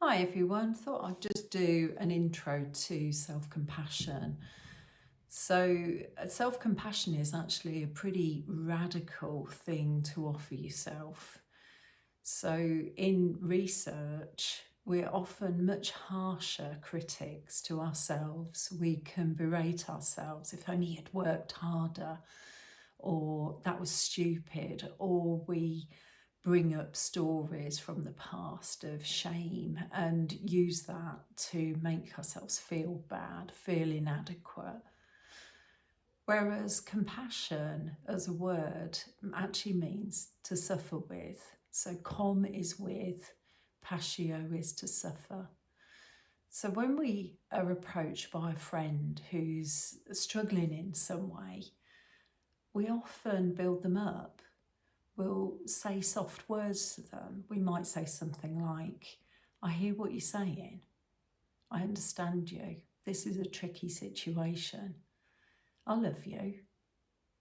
Hi everyone, thought I'd just do an intro to self-compassion. So self-compassion is actually a pretty radical thing to offer yourself. So in research, we're often much harsher critics to ourselves. We can berate ourselves, if only you'd worked harder, or that was stupid, or we bring up stories from the past of shame and use that to make ourselves feel bad, feel inadequate. Whereas compassion as a word actually means to suffer with. So com is with, passio is to suffer. So when we are approached by a friend who's struggling in some way, we often build them up. We'll say soft words to them. We might say something like, I hear what you're saying. I understand you. This is a tricky situation. I love you.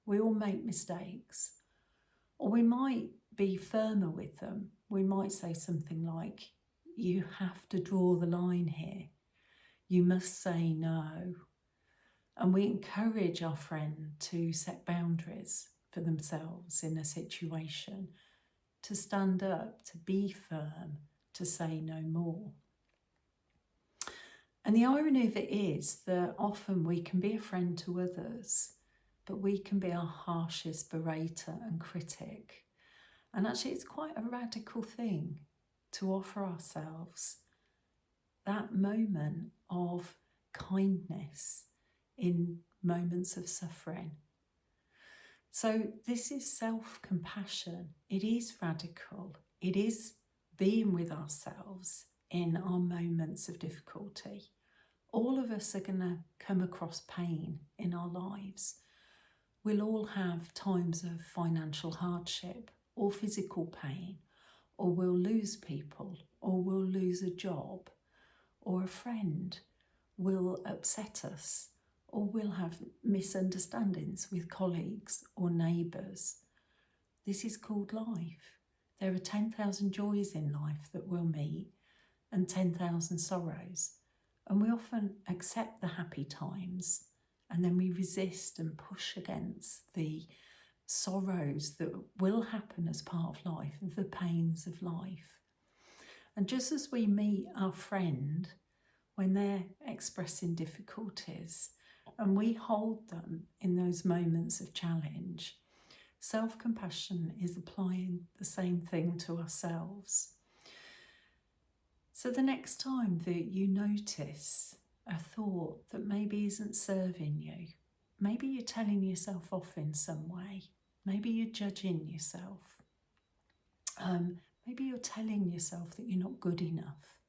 We all make mistakes. Or we might be firmer with them. We might say something like, you have to draw the line here. You must say no. And we encourage our friend to set boundaries for themselves in a situation, to stand up, to be firm, to say no more. And the irony of it is that often we can be a friend to others, but we can be our harshest berater and critic. And actually it's quite a radical thing to offer ourselves that moment of kindness in moments of suffering. So this is self-compassion. It is radical. It is being with ourselves in our moments of difficulty. All of us are going to come across pain in our lives. We'll all have times of financial hardship or physical pain, or we'll lose people, or we'll lose a job, or a friend will upset us, or we'll have misunderstandings with colleagues or neighbours. This is called life. There are 10,000 joys in life that we'll meet and 10,000 sorrows. And we often accept the happy times and then we resist and push against the sorrows that will happen as part of life, the pains of life. And just as we meet our friend when they're expressing difficulties and we hold them in those moments of challenge, self-compassion is applying the same thing to ourselves. So the next time that you notice a thought that maybe isn't serving you, maybe you're telling yourself off in some way, maybe you're judging yourself, maybe you're telling yourself that you're not good enough,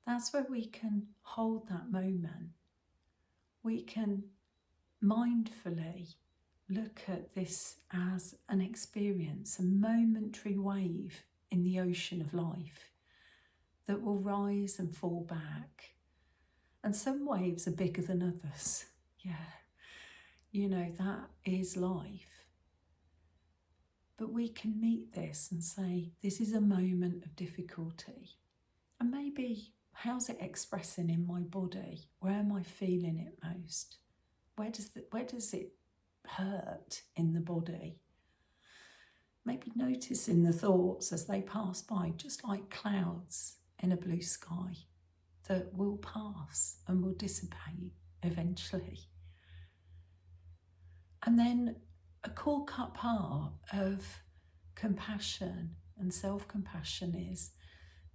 that's where we can hold that moment. We can mindfully look at this as an experience, a momentary wave in the ocean of life that will rise and fall back. And some waves are bigger than others. Yeah, you know, that is life. But we can meet this and say, this is a moment of difficulty. And maybe, how's it expressing in my body? Where am I feeling it most? Where does it hurt in the body? Maybe noticing the thoughts as they pass by, just like clouds in a blue sky that will pass and will dissipate eventually. And then a core part of compassion and self-compassion is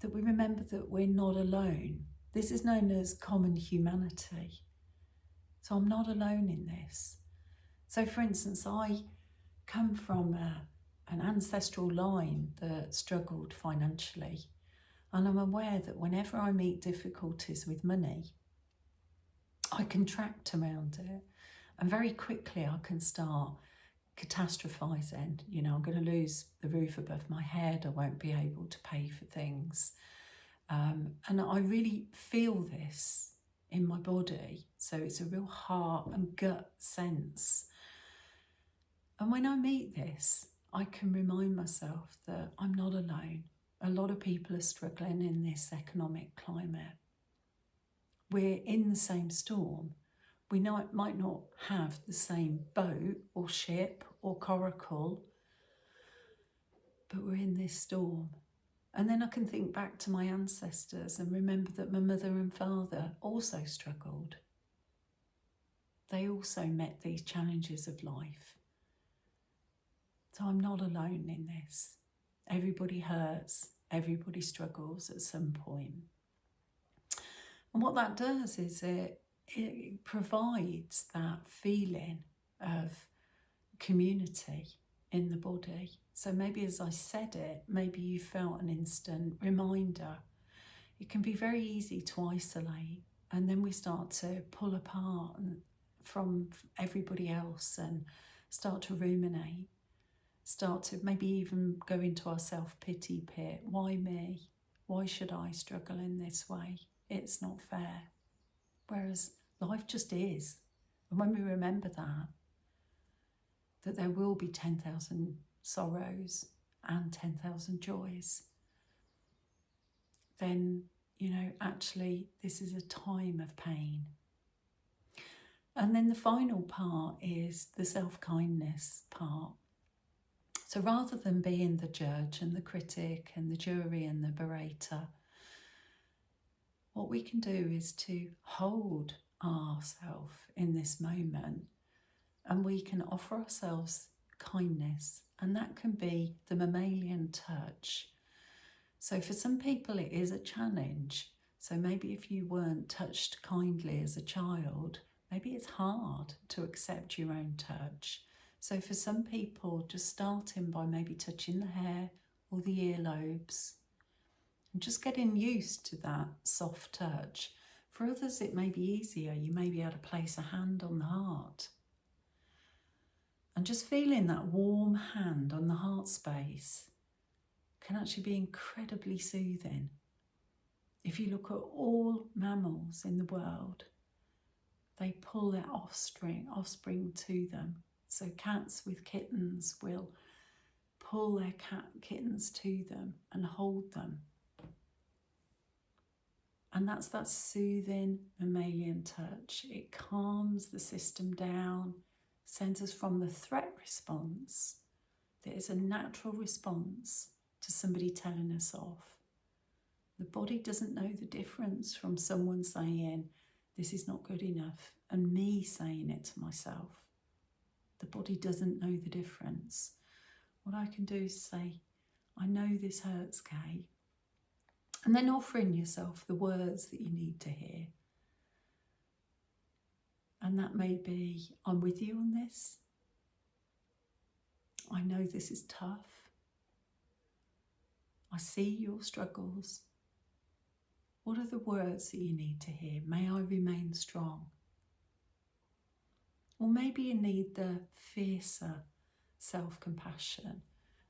that we remember that we're not alone. This is known as common humanity. So I'm not alone in this. So for instance, I come from an ancestral line that struggled financially. And I'm aware that whenever I meet difficulties with money, I contract around it. And very quickly I can start catastrophising. You know, I'm going to lose the roof above my head. I won't be able to pay for things. And I really feel this in my body. So it's a real heart and gut sense. And when I meet this, I can remind myself that I'm not alone. A lot of people are struggling in this economic climate. We're in the same storm. We might not have the same boat or ship or coracle, but we're in this storm. And then I can think back to my ancestors and remember that my mother and father also struggled. They also met these challenges of life. So I'm not alone in this. Everybody hurts, everybody struggles at some point. And what that does is it provides that feeling of community in the body. So maybe as I said it, maybe you felt an instant reminder. It can be very easy to isolate, and then we start to pull apart from everybody else and start to ruminate, start to maybe even go into our self-pity pit. Why me? Why should I struggle in this way? It's not fair. Whereas life just is. And when we remember that there will be 10,000 sorrows and 10,000 joys, then, actually this is a time of pain. And then the final part is the self-kindness part. So rather than being the judge and the critic and the jury and the berater, what we can do is to hold ourselves in this moment, and we can offer ourselves kindness, and that can be the mammalian touch. So for some people it is a challenge. So maybe if you weren't touched kindly as a child, maybe it's hard to accept your own touch. So for some people, just starting by maybe touching the hair or the earlobes, and just getting used to that soft touch. For others, it may be easier. You may be able to place a hand on the heart. And just feeling that warm hand on the heart space can actually be incredibly soothing. If you look at all mammals in the world, they pull their offspring to them. So cats with kittens will pull their kittens to them and hold them. And that's that soothing mammalian touch. It calms the system down, sends us from the threat response, that is a natural response to somebody telling us off. The body doesn't know the difference from someone saying, this is not good enough, and me saying it to myself. The body doesn't know the difference. What I can do is say, I know this hurts, Kay. And then offering yourself the words that you need to hear. And that may be, I'm with you on this. I know this is tough. I see your struggles. What are the words that you need to hear? May I remain strong? Or maybe you need the fiercer self-compassion.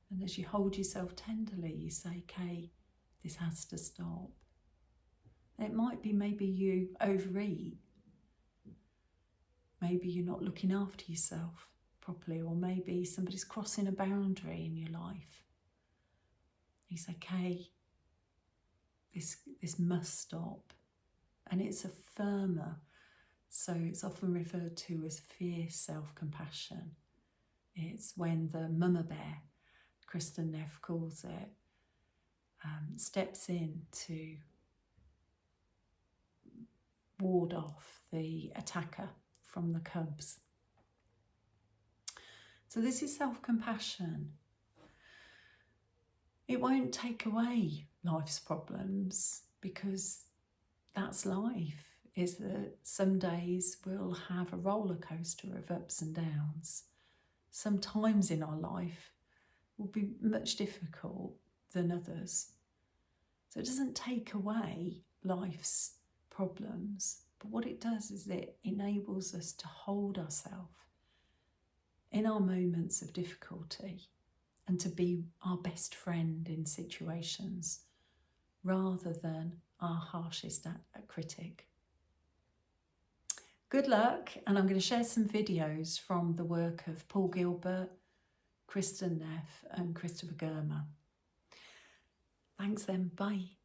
And as you hold yourself tenderly, you say, Kay, this has to stop. It might be maybe you overeat. Maybe you're not looking after yourself properly, or maybe somebody's crossing a boundary in your life. You say, Kay, this must stop. And it's a firmer, so it's often referred to as fierce self-compassion. It's when the mama bear, Kristen Neff calls it, steps in to ward off the attacker from the cubs. So this is self-compassion. It won't take away life's problems, because that's life, is that some days we'll have a roller coaster of ups and downs. Some times in our life will be much difficult than others. So it doesn't take away life's problems, but what it does is it enables us to hold ourselves in our moments of difficulty and to be our best friend in situations rather than our harshest critic. Good luck, and I'm going to share some videos from the work of Paul Gilbert, Kristen Neff and Christopher Germer. Thanks then. Bye.